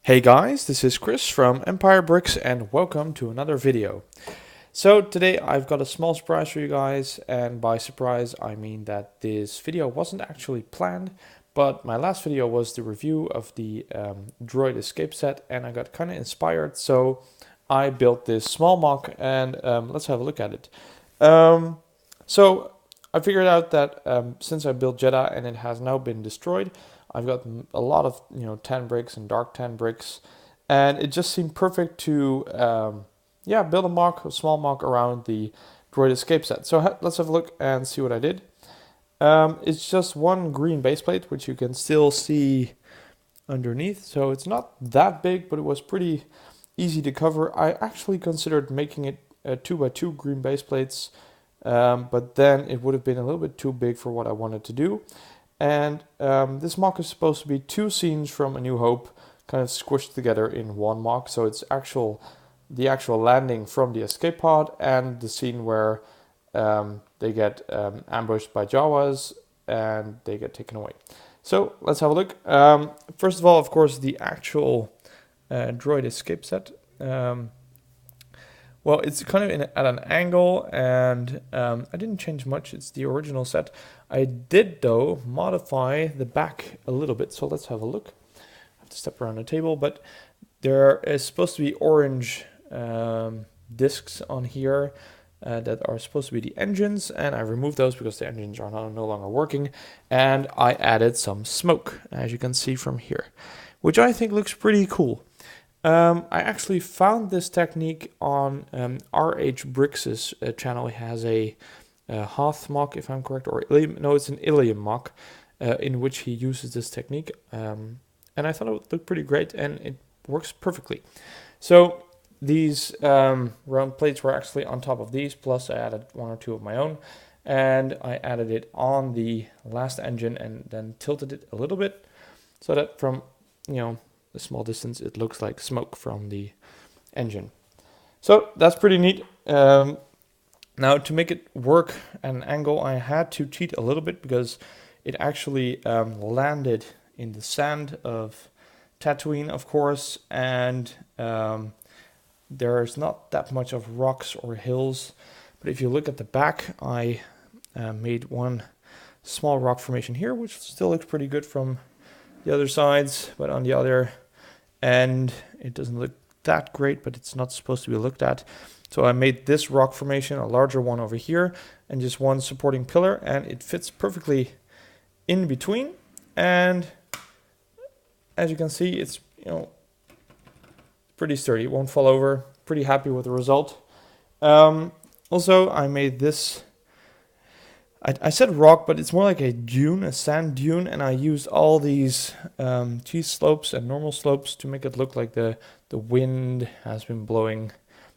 Hey guys, this is Chris from Empire Bricks and welcome to another video. So today I've got a small surprise for you guys, and by surprise I mean that this video wasn't actually planned, but my last video was the review of the Droid Escape set and I got kind of inspired, so I built this small MOC and let's have a look at it. So I figured out that since I built Jeddah and it has now been destroyed, I've got a lot of tan bricks and dark tan bricks, and it just seemed perfect to build a small MOC around the Droid Escape set. So let's have a look and see what I did. It's just one green base plate, which you can still see underneath. So it's not that big, but it was pretty easy to cover. I actually considered making it 2x2 green base plates, but then it would have been a little bit too big for what I wanted to do. And this MOC is supposed to be two scenes from A New Hope kind of squished together in one MOC. So it's the actual landing from the escape pod and the scene where they get ambushed by Jawas and they get taken away. So let's have a look. First of all, of course, the actual Droid Escape set. Well, it's kind of at an angle, and I didn't change much. It's the original set. I did, though, modify the back a little bit, so let's have a look. I have to step around the table, but there is supposed to be orange discs on here that are supposed to be the engines, and I removed those because the engines are no longer working, and I added some smoke, as you can see from here, which I think looks pretty cool. I actually found this technique on RH Bricks' channel. He has a Hoth MOC, if I'm correct, or no, it's an Ilium MOC, in which he uses this technique. And I thought it looked pretty great, and it works perfectly. So these round plates were actually on top of these, plus I added one or two of my own, and I added it on the last engine and then tilted it a little bit so that from, a small distance it looks like smoke from the engine. So that's pretty neat. Now to make it work at an angle, I had to cheat a little bit because it actually landed in the sand of Tatooine, of course, and there's not that much of rocks or hills, but if you look at the back, I made one small rock formation here, which still looks pretty good from the other sides, but on the other end it doesn't look that great, but it's not supposed to be looked at. So I made this rock formation, a larger one over here, and just one supporting pillar, and it fits perfectly in between. And as you can see, it's pretty sturdy, it won't fall over. Pretty happy with the result. Also, I made this, I said rock, but it's more like a dune, a sand dune, and I used all these cheese slopes and normal slopes to make it look like the wind has been blowing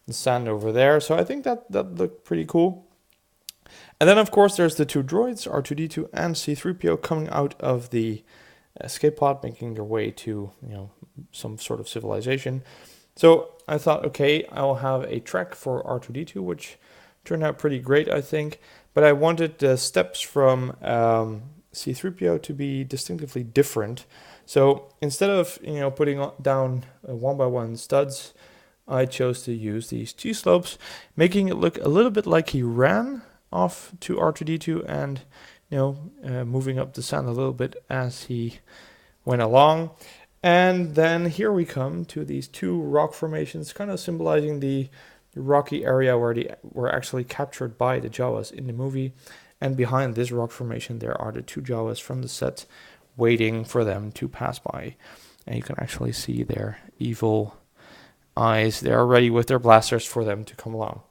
the sand over there. So I think that looked pretty cool. And then, of course, there's the two droids, R2-D2 and C-3PO, coming out of the escape pod, making their way to some sort of civilization. So I thought, okay, I'll have a track for R2-D2, which turned out pretty great, I think. But I wanted the steps from C-3PO to be distinctively different. So instead of putting down one by one studs, I chose to use these G-slopes, making it look a little bit like he ran off to R2-D2 and moving up the sand a little bit as he went along. And then here we come to these two rock formations, kind of symbolizing the rocky area where they were actually captured by the Jawas in the movie. And behind this rock formation there are the two Jawas from the set waiting for them to pass by. And you can actually see their evil eyes. They're ready with their blasters for them to come along.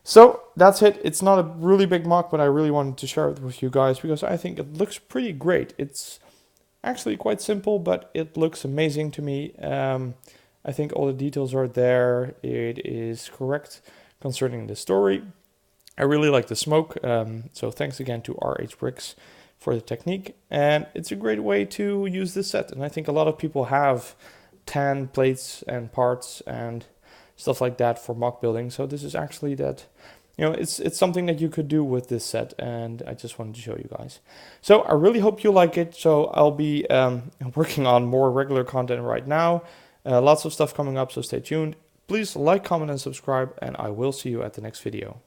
So that's it. It's not a really big MOC, but I really wanted to share it with you guys because I think it looks pretty great. It's actually quite simple, but it looks amazing to me. I think all the details are there. It is correct concerning the story. I really like the smoke. So thanks again to RH Bricks for the technique. And it's a great way to use this set. And I think a lot of people have tan plates and parts and stuff like that for MOC building. So this is actually that, it's something that you could do with this set, and I just wanted to show you guys. So I really hope you like it. So I'll be working on more regular content right now. Lots of stuff coming up, so stay tuned. Please like, comment, and subscribe, and I will see you at the next video.